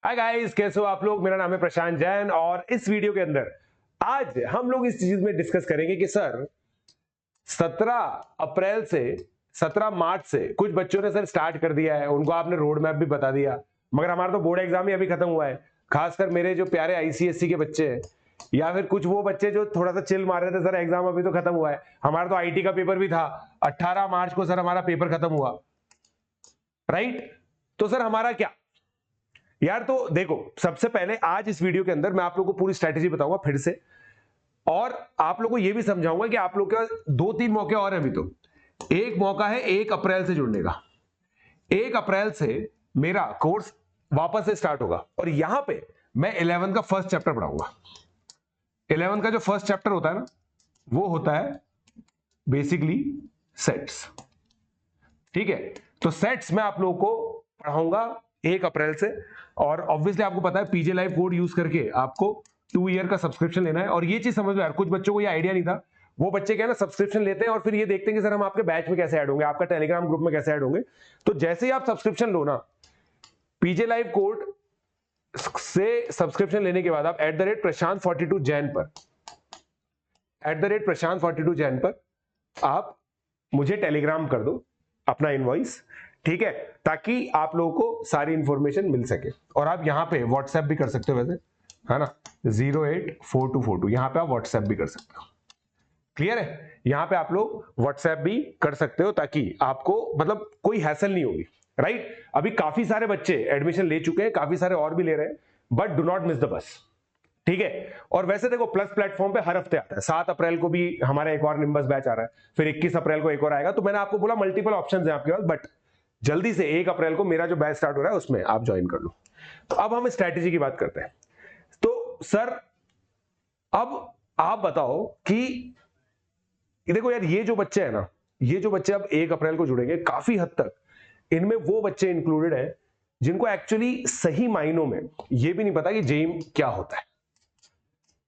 Hi guys, कैसे हो आप लोग। मेरा नाम है प्रशांत जैन और इस वीडियो के अंदर आज हम लोग इस चीज में डिस्कस करेंगे कि सर 17 अप्रैल से 17 मार्च से कुछ बच्चों ने सर स्टार्ट कर दिया है, उनको आपने रोड मैप भी बता दिया, मगर हमारा तो बोर्ड एग्जाम ही अभी खत्म हुआ है। खासकर मेरे जो प्यारे आईसीएससी के बच्चे हैं या फिर कुछ वो बच्चे जो थोड़ा सा चिल मार रहे थे, सर एग्जाम अभी तो खत्म हुआ है। हमारा तो आईटी का पेपर भी था 18 मार्च को, सर हमारा पेपर खत्म हुआ, राइट। तो सर हमारा क्या यार, तो देखो सबसे पहले आज इस वीडियो के अंदर मैं आप लोगों को पूरी स्ट्रेटेजी बताऊंगा फिर से, और आप लोगों को यह भी समझाऊंगा कि आप लोग के पास 2-3 मौके और हैं अभी। तो एक मौका है 1 अप्रैल से जुड़ने का। 1 अप्रैल से मेरा कोर्स वापस से स्टार्ट होगा और यहां पे मैं 11 का फर्स्ट चैप्टर पढ़ाऊंगा। 11 का जो फर्स्ट चैप्टर होता है ना, वो होता है बेसिकली सेट्स। ठीक है, तो सेट्स में आप लोगों को पढ़ाऊंगा 1 अप्रैल से। और ऑब्वियसली आपको पता है पीजे लाइव कोड यूज करके आपको 2 ईयर का सब्सक्रिप्शन लेना है। और ये चीज समझ लो यार, कुछ बच्चों को ये आइडिया नहीं था। वो बच्चे क्या है ना, सब्सक्रिप्शन लेते हैं और फिर ये देखते हैं कि सर हम आपके बैच में कैसे ऐड होंगे, आपका टेलीग्राम ग्रुप में कैसे ऐड होंगे। तो जैसे ही आप सब्सक्रिप्शन लो ना, पीजे लाइव कोड से सब्सक्रिप्शन लेने के बाद आप @प्रशांत42 जैन पर @प्रशांत42 जैन पर आप मुझे टेलीग्राम कर दो अपना इनवॉइस, ठीक है, ताकि आप लोगों को सारी इंफॉर्मेशन मिल सके। और आप यहां पे व्हाट्सएप भी कर सकते हो वैसे, है ना, 084242 यहां पे आप व्हाट्सएप भी कर सकते हो। क्लियर है, यहां पे आप लोग व्हाट्सएप भी कर सकते हो ताकि आपको मतलब कोई हैसल नहीं होगी, राइट। अभी काफी सारे बच्चे एडमिशन ले चुके हैं, काफी सारे और भी ले रहे हैं, but do not miss the bus, ठीक है। और वैसे देखो प्लस प्लेटफॉर्म पे हर हफ्ते आता है। 7 अप्रैल को भी हमारा एक और निम्बस बैच आ रहा है, फिर 21 अप्रैल को एक और आएगा। तो मैंने आपको बोला मल्टीपल ऑप्शंस हैं आपके पास, बट जल्दी से 1 अप्रैल को मेरा जो बैच स्टार्ट हो रहा है उसमें आप ज्वाइन कर लो। तो अब हम स्ट्रैटेजी की बात करते हैं। तो सर अब आप बताओ कि देखो यार, ये जो बच्चे हैं ना, ये जो बच्चे अब 1 अप्रैल को जुड़ेंगे, काफी हद तक इनमें वो बच्चे इंक्लूडेड हैं जिनको एक्चुअली सही मायनों में ये भी नहीं पता कि जेईई क्या होता है,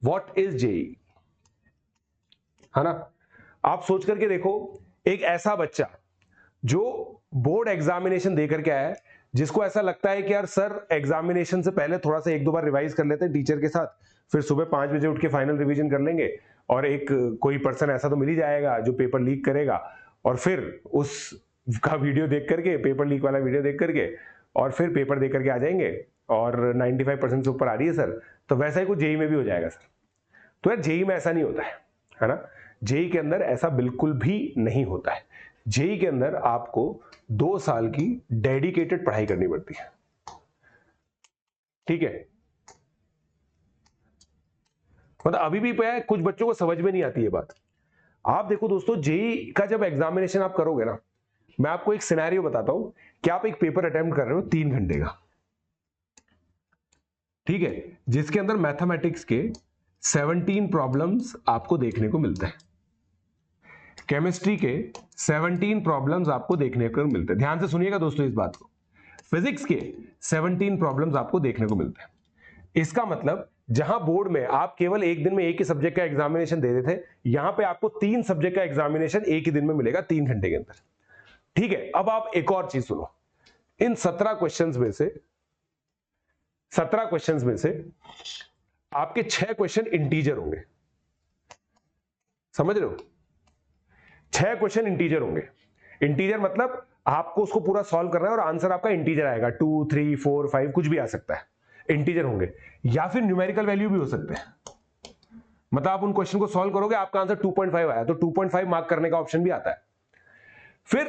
व्हाट इज जेईई, है ना। आप सोच करके देखो, एक ऐसा बच्चा जो बोर्ड एग्जामिनेशन दे करके आया है, जिसको ऐसा लगता है कि यार सर एग्जामिनेशन से पहले थोड़ा सा 1-2 बार रिवाइज कर लेते हैं टीचर के साथ, फिर सुबह 5 बजे उठ के फाइनल रिवीजन कर लेंगे, और एक कोई पर्सन ऐसा तो मिल ही जाएगा जो पेपर लीक करेगा, और फिर उसका वीडियो देख करके, पेपर लीक वाला वीडियो देख करके, और फिर पेपर दे करके आ जाएंगे, और 95% से ऊपर आ रही है सर, तो वैसा ही कुछ जेईई में भी हो जाएगा सर। तो यार जेईई में ऐसा नहीं होता है ना। जेईई के अंदर ऐसा बिल्कुल भी नहीं होता है। जेईई के अंदर आपको 2 साल की डेडिकेटेड पढ़ाई करनी पड़ती है, ठीक है। मतलब अभी भी कुछ बच्चों को समझ में नहीं आती है बात। आप देखो दोस्तों, जेईई का जब एग्जामिनेशन आप करोगे ना, मैं आपको एक सिनेरियो बताता हूं कि आप एक पेपर अटेम्प्ट कर रहे हो 3 घंटे का, ठीक है, जिसके अंदर मैथमेटिक्स के 17 प्रॉब्लम्स आपको देखने को मिलते हैं, केमिस्ट्री के 17 प्रॉब्लम्स आपको देखने को मिलते हैं। ध्यान से सुनिएगा दोस्तों इस बात को। फिजिक्स के 17 प्रॉब्लम्स आपको देखने को मिलते हैं। इसका मतलब जहां बोर्ड में आप केवल एक दिन में एक ही सब्जेक्ट का एग्जामिनेशन दे रहे थे, यहां पे आपको 3 सब्जेक्ट का एग्जामिनेशन एक ही दिन में मिलेगा, 3 घंटे के अंदर, ठीक है। अब आप एक और चीज सुनो, इन 17 क्वेश्चंस में से आपके 6 क्वेश्चन इंटीजर होंगे, समझ रहे हो। 6 क्वेश्चन इंटीजर होंगे। इंटीजर मतलब आपको उसको पूरा सॉल्व करना है और आंसर आपका इंटीजर आएगा, 2, 3, 4, 5 कुछ भी आ सकता है, इंटीजर होंगे, या फिर न्यूमेरिकल वैल्यू भी हो सकते हैं। मतलब आप उन क्वेश्चन को सॉल्व करोगे, आपका आंसर 2.5 आया तो 2.5 मार्क करने का ऑप्शन भी आता है। फिर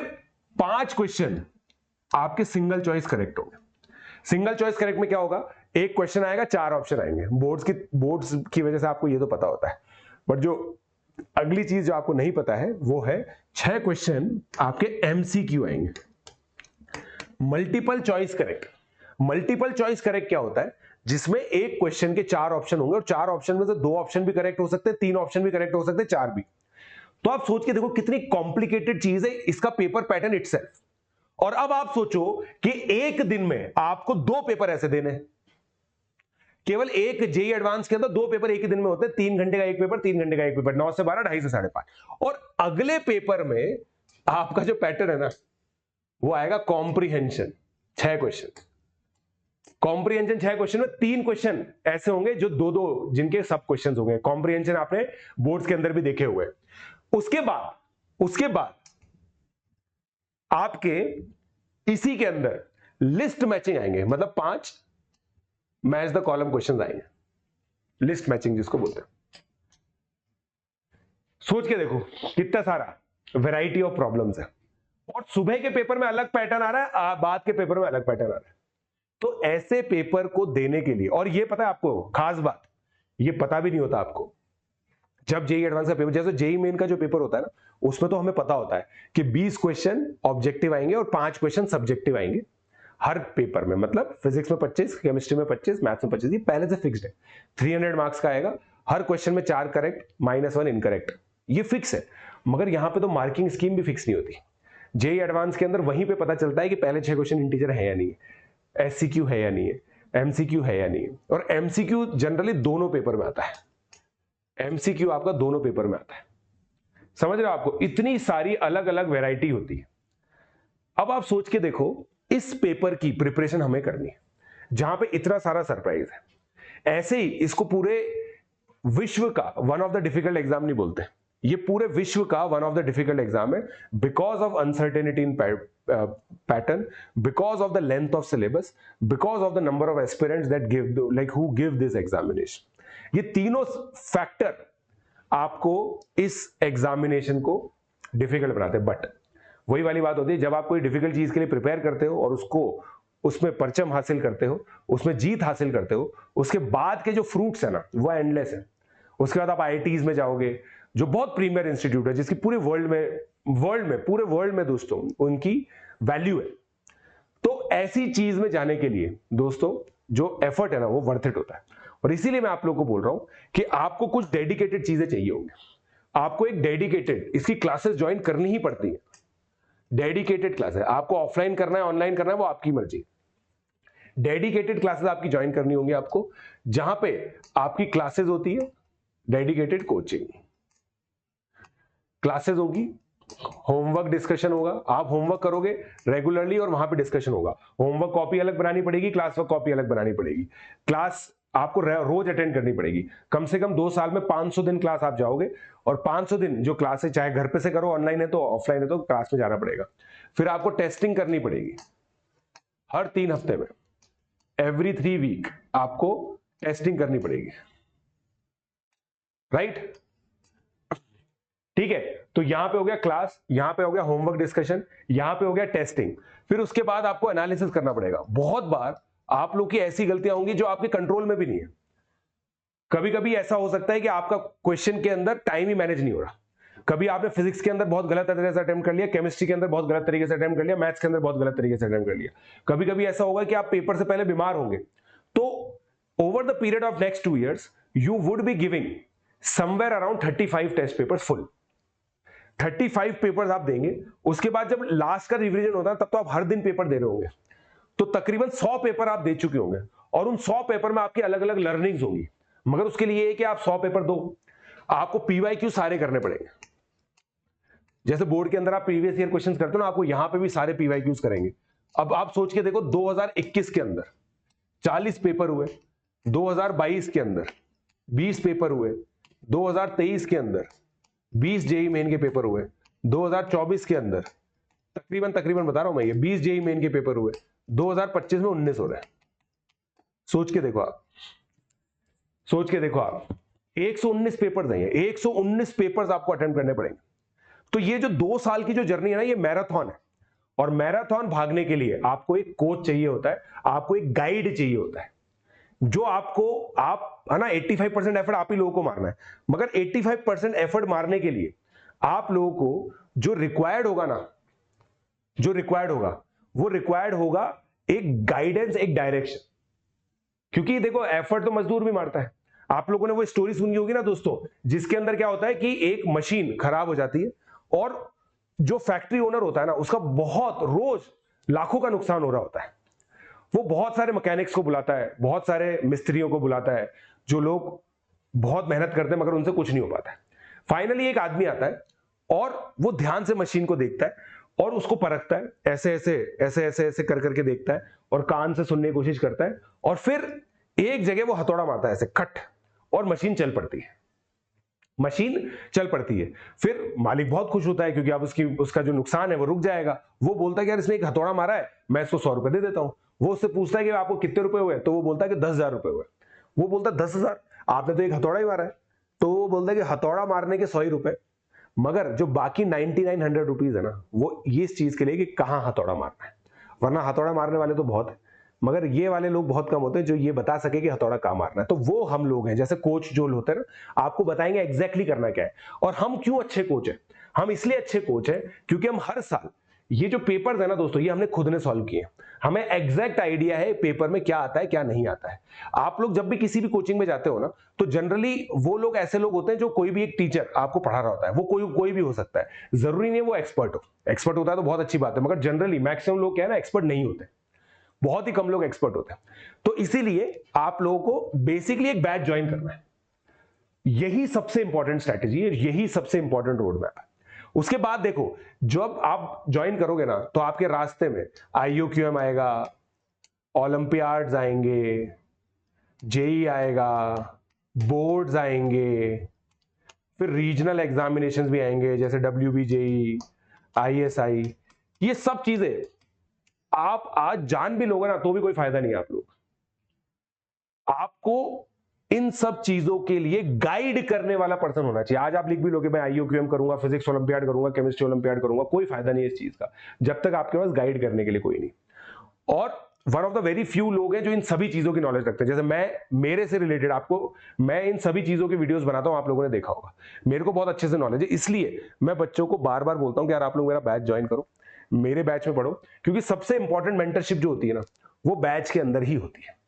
5 क्वेश्चन आपके सिंगल चॉइस करेक्ट होंगे। सिंगल चॉइस करेक्ट में क्या होगा, एक क्वेश्चन आएगा, 4 ऑप्शन आएंगे। बोर्ड्स की वजह से आपको ये तो पता होता है, बट जो अगली चीज जो आपको नहीं पता है वो है 6 क्वेश्चन आपके एमसीक्यू आएंगे, multiple choice correct. Multiple choice correct क्या होता है, जिसमें एक क्वेश्चन के 4 ऑप्शन होंगे और 4 ऑप्शन में से 2 ऑप्शन भी करेक्ट हो सकते हैं, 3 ऑप्शन भी करेक्ट हो सकते हैं, 4 भी। तो आप सोच के देखो कितनी कॉम्प्लिकेटेड चीज है इसका पेपर पैटर्न इटसेल्फ। और अब आप सोचो कि एक दिन में आपको 2 पेपर ऐसे देने हैं। केवल एक जेईई एडवांस के अंदर 2 पेपर एक ही दिन में होते हैं, 3 घंटे का एक पेपर, 3 घंटे का एक पेपर, 9 से 12, 2.5 से 5.5। और अगले पेपर में आपका जो पैटर्न है ना, वो आएगा कॉम्प्रिहेंशन, 6 क्वेश्चन। कॉम्प्रिहेंशन 6 क्वेश्चन में 3 क्वेश्चन ऐसे होंगे जो दो दो जिनके सब क्वेश्चन होंगे। कॉम्प्रिहेंशन आपने बोर्ड्स के अंदर भी देखे हुए। उसके बाद आपके इसी के अंदर लिस्ट मैचिंग आएंगे, मतलब 5 मैच द कॉलम क्वेश्चन आएंगे, लिस्ट मैचिंग जिसको बोलते हैं। सोच के देखो कितना सारा वैरायटी ऑफ प्रॉब्लम्स है, और सुबह के पेपर में अलग पैटर्न आ रहा है, बाद के पेपर में अलग पैटर्न आ रहा है। तो ऐसे पेपर को देने के लिए, और ये पता है आपको खास बात, ये पता भी नहीं होता आपको जब जेई एडवांस का पेपर, जैसे जेई मेन का जो पेपर होता है ना, उसमें तो हमें पता होता है कि 20 क्वेश्चन ऑब्जेक्टिव आएंगे और 5 क्वेश्चन सब्जेक्टिव आएंगे हर पेपर में, मतलब फिजिक्स में 25, केमिस्ट्री में 25, मैथ्स में 25, ये पहले से फिक्स्ड है। 300 मार्क्स का आएगा, हर क्वेश्चन में 4 करेक्ट -1 इनकरेक्ट, ये फिक्स है। मगर यहां पे तो मार्किंग स्कीम भी फिक्स नहीं होती। जेई एडवांस के अंदर वहीं पे पता चलता है कि पहले 6 क्वेश्चन इंटीजर है या नहीं है, एससीक्यू है या नहीं है, एमसीक्यू है या नहीं है। और एमसीक्यू जनरली दोनों पेपर में आता है, एमसीक्यू आपका दोनों पेपर में आता है। समझ रहे हो? आपको इतनी सारी अलग अलग वैरायटी होती है। अब आप सोच के देखो, इस पेपर की प्रिपरेशन हमें करनी है जहां पे इतना सारा सरप्राइज है। ऐसे ही इसको पूरे विश्व का one of the difficult exam नहीं बोलते, ये पूरे विश्व का one of the difficult exam है, because of uncertainty in pattern, because of the length of syllabus, because of the number of aspirants that give like who give this examination. ये तीनों factor आपको इस एग्जामिनेशन को difficult बनाते हैं। But वही वाली बात होती है, जब आप कोई डिफिकल्ट चीज के लिए प्रिपेयर करते हो और उसको उसमें परचम हासिल करते हो, उसमें जीत हासिल करते हो, उसके बाद के जो फ्रूट्स है ना, वो एंडलेस है। उसके बाद आप आईआईटीज में जाओगे, जो बहुत प्रीमियर इंस्टीट्यूट है, जिसकी पूरे पूरे वर्ल्ड में दोस्तों उनकी वैल्यू है। तो ऐसी चीज में जाने के लिए दोस्तों जो एफर्ट है ना, वो वर्थ इट होता है। और इसीलिए मैं आप लोगों को बोल रहा हूं कि आपको कुछ डेडिकेटेड चीजें चाहिए होंगी, आपको एक डेडिकेटेड इसकी क्लासेस ज्वाइन करनी ही पड़ती है। डेडिकेटेड क्लास है, आपको ऑफलाइन करना है ऑनलाइन करना है वो आपकी मर्जी। डेडिकेटेड क्लासेस आपकी ज्वाइन करनी होंगी आपको, जहां पे आपकी क्लासेस होती है, डेडिकेटेड कोचिंग क्लासेस होगी, होमवर्क डिस्कशन होगा, आप होमवर्क करोगे रेगुलरली और वहां पे डिस्कशन होगा। होमवर्क कॉपी अलग बनानी पड़ेगी, क्लास वर्क कॉपी अलग बनानी पड़ेगी। क्लास आपको रोज अटेंड करनी पड़ेगी। कम से कम 2 साल में 500 दिन क्लास आप जाओगे, और 500 दिन जो क्लास है, चाहे घर पे से करो, ऑनलाइन है तो ऑफलाइन है तो क्लास में जाना पड़ेगा। फिर आपको टेस्टिंग करनी पड़ेगी हर 3 हफ्ते में, एवरी 3 वीक आपको टेस्टिंग करनी पड़ेगी, राइट? ठीक है, तो यहां पे हो गया क्लास, यहां पे हो गया होमवर्क डिस्कशन, यहां पे हो गया टेस्टिंग। फिर उसके बाद आपको एनालिसिस करना पड़ेगा। बहुत बार आप लोग की ऐसी गलतियां होंगी जो आपके कंट्रोल में भी नहीं है। कभी कभी ऐसा हो सकता है कि आपका क्वेश्चन के अंदर टाइम ही मैनेज नहीं हो रहा। कभी आपने फिजिक्स के अंदर बहुत गलत तरीके से अटेम्प्ट कर लिया, केमिस्ट्री के अंदर बहुत गलत तरीके से अटेम्प्ट कर लिया, मैथ्स के अंदर बहुत गलत तरीके से अटेम्प्ट कर लिया। कभी कभी ऐसा होगा कि आप पेपर से पहले बीमार होंगे। तो over the period of next 2 years you would be giving somewhere around 35 test papers full. 35 papers आप देंगे। उसके बाद जब लास्ट का रिवीजन होता है तब तो आप हर दिन पेपर दे रहे होंगे, तो तकरीबन 100 पेपर आप दे चुके होंगे, और उन 100 पेपर में आपकी अलग अलग लर्निंग्स होंगी। मगर उसके लिए है कि आप 100 पेपर दो, आपको पीवाईक्यू सारे करने पड़ेंगे। जैसे बोर्ड के अंदर आप प्रीवियस ईयर क्वेश्चंस करते हो ना, आपको यहां पे भी सारे पीवाईक्यूज करेंगे। अब आप सोच के देखो, 2021 के अंदर 40 पेपर हुए, 2022 के अंदर 20 पेपर हुए, 2023 के अंदर 20 जेई मेन के पेपर हुए, 2024 के अंदर तकरीबन बता रहा हूं मैं, ये 20 जेई मेन के पेपर हुए, 2025 में 19 हो रहे हैं। सोच के देखो आप, 119 पेपर देंगे, 119 पेपर्स आपको अटेम्प्ट करने पड़ेंगे। तो ये जो 2 साल की जो जर्नी है ना, ये मैराथन है। और मैराथन भागने के लिए आपको एक कोच चाहिए होता है, आपको एक गाइड चाहिए होता है, जो आप है ना 85% एफर्ट आप ही लोगों को मारना है। मगर 85% एफर्ट मारने के लिए आप लोगों को जो रिक्वायर्ड होगा ना, वो रिक्वायर्ड होगा एक गाइडेंस, एक डायरेक्शन। क्योंकि देखो, एफर्ट तो मजदूर भी मारता है। आप लोगों ने वो स्टोरी सुनी होगी ना दोस्तों, जिसके अंदर क्या होता है कि एक मशीन खराब हो जाती है और जो फैक्ट्री ओनर होता है ना, उसका बहुत रोज लाखों का नुकसान हो रहा होता है। वो बहुत सारे मैकेनिक्स को बुलाता है, बहुत सारे मिस्त्रियों को बुलाता है, जो लोग बहुत मेहनत करते हैं मगर उनसे कुछ नहीं हो पाता है। फाइनली एक आदमी आता है और वो ध्यान से मशीन को देखता है और उसको परखता है, ऐसे ऐसे ऐसे ऐसे ऐसे कर करके देखता है और कान से सुनने की कोशिश करता है और फिर एक जगह वो हथौड़ा मारता है ऐसे खट, और मशीन चल पड़ती है, मशीन चल पड़ती है। फिर मालिक बहुत खुश होता है क्योंकि अब उसका जो नुकसान है वो रुक जाएगा। वो बोलता है कि यार इसने एक हथौड़ा मारा है, मैं इसको 100 रुपए दे देता हूं। वो उससे पूछता है कि आपको कितने रुपए हुए, तो वो बोलता है कि 10,000 रुपए हुए। वो बोलता है 10,000, आपने तो एक हथौड़ा ही मारा है। तो वो बोलता है कि हथौड़ा मारने के 100 ही रुपए, मगर जो बाकी 9900 रुपीज है ना, वो ये इस चीज के लिए कि कहां हथौड़ा मारना है। वरना हथौड़ा मारने वाले तो बहुत है, मगर ये वाले लोग बहुत कम होते हैं जो ये बता सके कि हथौड़ा कहां मारना है। तो वो हम लोग हैं, जैसे कोच जो होते हैं ना, आपको बताएंगे एग्जैक्टली करना क्या है। और हम क्यों अच्छे कोच हैं? हम इसलिए अच्छे कोच हैं क्योंकि हम हर साल ये जो पेपर्स है ना दोस्तों, ये हमने खुद ने सॉल्व किए। हमें एग्जैक्ट आइडिया है पेपर में क्या आता है क्या नहीं आता है। आप लोग जब भी किसी भी कोचिंग में जाते हो ना, तो जनरली वो लोग ऐसे लोग होते हैं जो कोई भी एक टीचर आपको पढ़ा रहा होता है, वो कोई भी हो सकता है, जरूरी नहीं वो एक्सपर्ट हो। एक्सपर्ट होता है तो बहुत अच्छी बात है, मगर जनरली मैक्सिमम लोग क्या है ना, एक्सपर्ट नहीं होते, बहुत ही कम लोग एक्सपर्ट होते हैं। तो इसीलिए आप लोगों को बेसिकली एक बैच ज्वाइन करना है, यही सबसे इंपॉर्टेंट स्ट्रैटेजी है, यही सबसे इंपॉर्टेंट रोड मैप है। उसके बाद देखो, जब आप ज्वाइन करोगे ना, तो आपके रास्ते में IUQM आएगा, ओलंपियाड्स आएंगे, जेई आएगा, बोर्ड्स आएंगे, फिर रीजनल एग्जामिनेशंस भी आएंगे जैसे WB जेई, ISI। ये सब चीजें आप आज जान भी लोगे ना तो भी कोई फायदा नहीं है। आप लोग, आपको इन सब चीजों के लिए गाइड करने वाला पर्सन होना चाहिए। आज आप लिख भी लोगे मैं IUQM करूंगा, फिजिक्स ओलंपियाड करूंगा, केमिस्ट्री ओलंपियाड करूंगा, कोई फायदा नहीं है इस चीज का जब तक आपके पास गाइड करने के लिए कोई नहीं। और one of the very few लोग हैं जो इन सभी चीजों की नॉलेज रखते हैं। जैसे मैं, मेरे से रिलेटेड आपको, मैं इन सभी चीजों की वीडियोस बनाता हूं, आप लोगों ने देखा होगा, मेरे को बहुत अच्छे से नॉलेज है। इसलिए मैं बच्चों को बार बार बोलता हूं कि यार आप लोग मेरा बैच ज्वाइन करो, मेरे बैच में पढ़ो, क्योंकि सबसे इंपॉर्टेंट मेंटरशिप जो होती है ना, वो बैच के अंदर ही होती है।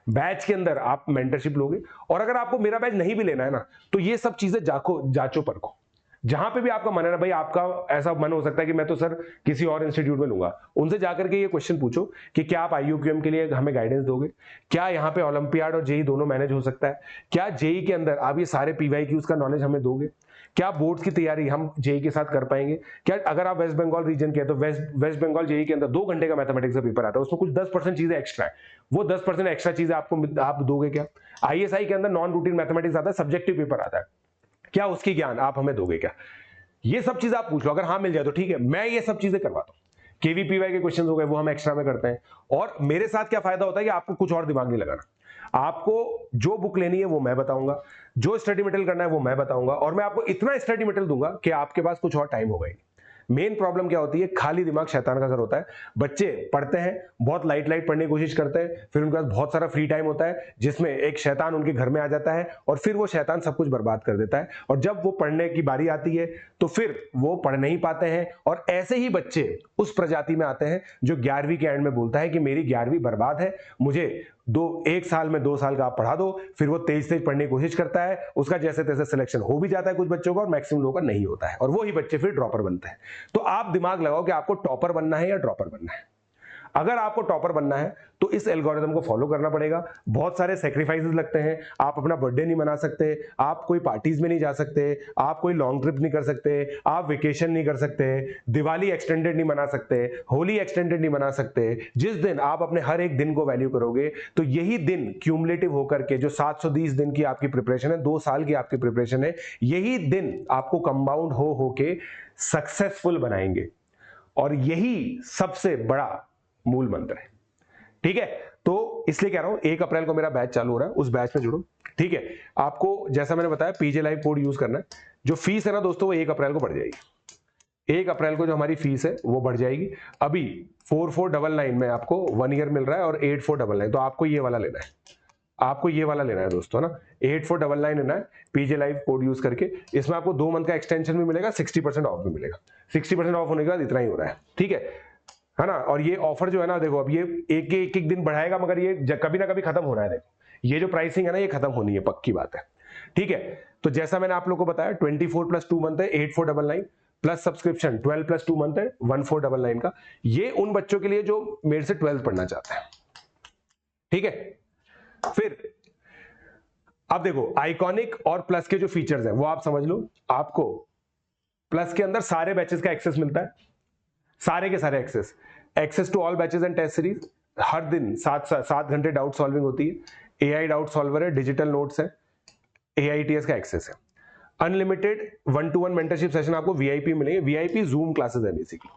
बैच के अंदर आप मेंटरशिप लोगे, और अगर आपको मेरा बैच नहीं भी लेना है ना, तो ये सब चीजें जांचो परखो। जहां पे भी आपका मन है ना भाई, आपका ऐसा मन हो सकता है कि मैं तो सर किसी और इंस्टीट्यूट में लूंगा, उनसे जाकर के ये क्वेश्चन पूछो कि क्या आप IUQM के लिए हमें गाइडेंस दोगे, क्या यहाँ पे ओलंपियाड और जेई दोनों मैनेज हो सकता है, क्या जेई के अंदर आप ये सारे PYQs का नॉलेज हमें दोगे, क्या बोर्ड्स की तैयारी हम जेई के साथ कर पाएंगे, क्या अगर आप वेस्ट बंगाल रीजन के हैं तो वेस्ट बंगाल जेई के अंदर 2 घंटे का मैथमेटिक्स का पेपर आता है, उसमें कुछ 10% चीजें एक्स्ट्रा है, वो 10% एक्स्ट्रा चीजें आप दोगे क्या। ISI के अंदर नॉन रूटीन मैथमेटिक्स आता है, सब्जेक्टिव पेपर आता है, क्या उसकी ज्ञान आप हमें दोगे क्या। ये सब चीजें आप पूछ लो, अगर हाँ मिल जाए तो ठीक है, मैं ये सब चीजें करवाता हूँ। KVPY के क्वेश्चंस हो गए वो हम एक्स्ट्रा में करते हैं। और मेरे साथ क्या फायदा होता है कि आपको कुछ और दिमाग नहीं लगाना, आपको जो बुक लेनी है वो मैं बताऊंगा, जो स्टडी मटेरियल करना है वो मैं बताऊंगा, और मैं आपको इतना स्टडी मटेरियल दूंगा कि आपके पास कुछ और टाइम होगा ही। मेन प्रॉब्लम क्या होती है, खाली दिमाग शैतान का घर होता है। बच्चे पढ़ते हैं, बहुत लाइट पढ़ने की कोशिश करते हैं, फिर उनके पास बहुत सारा फ्री टाइम होता है जिसमें एक शैतान उनके घर में आ जाता है, और फिर वो शैतान सब कुछ बर्बाद कर देता है। और जब वो पढ़ने की बारी आती है तो फिर वो पढ़ नहीं पाते हैं, और ऐसे ही बच्चे उस प्रजाति में आते हैं जो 11वीं के एंड में बोलता है कि मेरी 11वीं बर्बाद है, मुझे 1 साल में 2 साल का आप पढ़ा दो। फिर वो तेज पढ़ने की कोशिश करता है, उसका जैसे तैसे सिलेक्शन हो भी जाता है कुछ बच्चों का, और मैक्सिमम लोगों का नहीं होता है, और वही बच्चे फिर ड्रॉपर बनते हैं। तो आप दिमाग लगाओ कि आपको टॉपर बनना है या ड्रॉपर बनना है। अगर आपको टॉपर बनना है तो इस एल्गोरिथम को फॉलो करना पड़ेगा। बहुत सारे सैक्रिफाइसेस लगते हैं, आप अपना बर्थडे नहीं मना सकते, आप कोई पार्टीज में नहीं जा सकते, आप कोई लॉन्ग ट्रिप नहीं कर सकते, आप वेकेशन नहीं कर सकते, दिवाली एक्सटेंडेड नहीं मना सकते, होली एक्सटेंडेड नहीं मना सकते। जिस दिन आप अपने हर एक दिन को वैल्यू करोगे, तो यही दिन क्यूमुलेटिव होकर के जो 720 दिन की आपकी प्रिपरेशन है, 2 साल की आपकी प्रिपरेशन है, यही दिन आपको कंपाउंड हो के सक्सेसफुल बनाएंगे। और यही सबसे बड़ा मूल मंत्र है, ठीक है। तो इसलिए कह रहा हूं 1 अप्रैल को मेरा बैच चालू हो रहा है, उस बैच में जुड़ो, ठीक है। आपको जैसा मैंने बताया PJ लाइव कोड यूज करना है। जो फीस है ना दोस्तों, वो 1 अप्रैल को बढ़ जाएगी। 1 अप्रैल को जो हमारी फीस है वो बढ़ जाएगी। अभी 4499 में आपको 1 ईयर मिल रहा है, और 8499, तो आपको ये वाला लेना है, आपको ये वाला लेना है दोस्तों ना, 8499 लेना है PJ लाइव कोड यूज करके। इसमें आपको 2 मंथ का एक्सटेंशन भी मिलेगा, 60% ऑफ भी मिलेगा। 60% ऑफ होने के बाद इतना ही हो रहा है, ठीक है ना। और ये ऑफर जो है ना, देखो अब ये एक दिन बढ़ाएगा, मगर ये कभी ना कभी खत्म हो रहा है। देखो ये जो प्राइसिंग है ना, ये खत्म होनी है, पक्की बात है, ठीक है। तो जैसा मैंने आप लोग को बताया, 24 + 2 मंथ है 8499, प्लस सब्सक्रिप्शन 12 + 2 मंथ है 1499 का। ये उन बच्चों के लिए जो मेरे से 12th पढ़ना चाहते हैं, ठीक है। फिर अब देखो, आइकॉनिक और प्लस के जो फीचर्स हैं वो आप समझ लो। आपको प्लस के अंदर सारे बैचेस का एक्सेस मिलता है, सारे के सारे access to all batches and test series, हर दिन 7 घंटे डाउट सॉल्विंग होती है, AI डाउट सॉल्वर है, डिजिटल नोट्स है, AITS का एक्सेस है, अनलिमिटेड 1-to-1 मेंटरशिप सेशन आपको VIP मिलेंगे, VIP जूम क्लासेस है बेसिकली,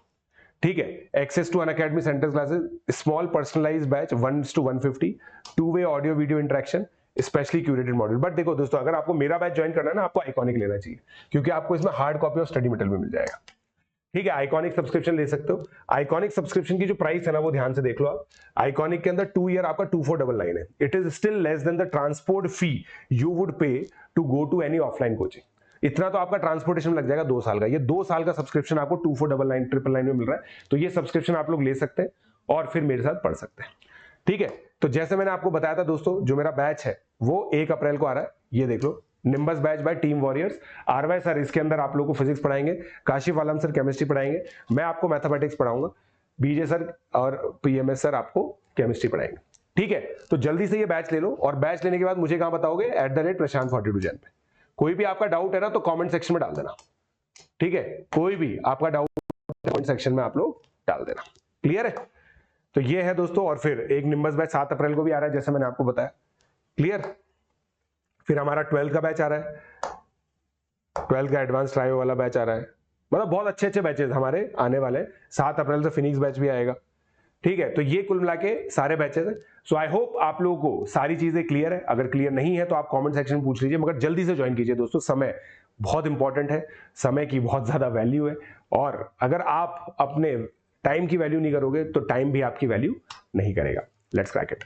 ठीक है, access to Unacademy center classes, small personalise batch 1:150, two way audio video interaction, specially curated module. But देखो दोस्तों, अगर आपको मेरा बैच ज्वाइन करना है ना, आपको आइकॉनिक लेना चाहिए, क्योंकि आपको इसमें hard copy of study material भी मिल जाएगा, ठीक है। आइकॉनिक सब्सक्रिप्शन ले सकते हो। आइकॉनिक सब्सक्रिप्शन की जो प्राइस है ना, वो ध्यान से देख लो आप। आइकॉनिक के अंदर 2 ईयर आपका 2499 है। It is still less than the transport fee you would pay to go to any offline coaching. इतना तो आपका ट्रांसपोर्टेशन लग जाएगा 2 साल का। ये 2 साल का सब्सक्रिप्शन आपको 2499 में मिल रहा है, तो ये सब्सक्रिप्शन आप लोग ले सकते हैं और फिर मेरे साथ पढ़ सकते हैं, ठीक है। तो जैसे मैंने आपको बताया था दोस्तों, जो मेरा बैच है वो 1 अप्रैल को आ रहा है, ये देख लो, nimbus batch by team warriors. RY sir इसके अंदर आप लोगों को फिजिक्स पढ़ाएंगे, काशिफ आलम सर केमिस्ट्री पढ़ाएंगे, मैं आपको मैथमेटिक्स पढ़ाऊंगा, बीजे सर और PMS सर आपको केमिस्ट्री पढ़ाएंगे, ठीक है। तो जल्दी से ये बैच ले लो, और बैच लेने के बाद मुझे कहां बताओगे, @prashant42 जैन पे। कोई भी आपका डाउट है ना, तो कमेंट सेक्शन में डाल देना, ठीक है। कोई भी आपका डाउट कमेंट सेक्शन में आप लोग डाल देना, क्लियर है। तो ये है दोस्तों, और फिर एक निम्बस बैच 7 अप्रैल को भी आ रहा है, जैसे मैंने आपको बताया, क्लियर। फिर हमारा 12 का बैच आ रहा है, 12 का एडवांस ट्रायो वाला बैच आ रहा है। मतलब बहुत अच्छे अच्छे बैचेस हमारे आने वाले हैं। 7 अप्रैल से फिनिक्स बैच भी आएगा, ठीक है। तो ये कुल मिला के सारे बैचेस हैं। सो आई होप आप लोगों को सारी चीजें क्लियर है। अगर क्लियर नहीं है तो आप कमेंट सेक्शन में पूछ लीजिए, मगर जल्दी से ज्वाइन कीजिए दोस्तों। समय बहुत इंपॉर्टेंट है, समय की बहुत ज्यादा वैल्यू है, और अगर आप अपने टाइम की वैल्यू नहीं करोगे तो टाइम भी आपकी वैल्यू नहीं करेगा। Let's crack it.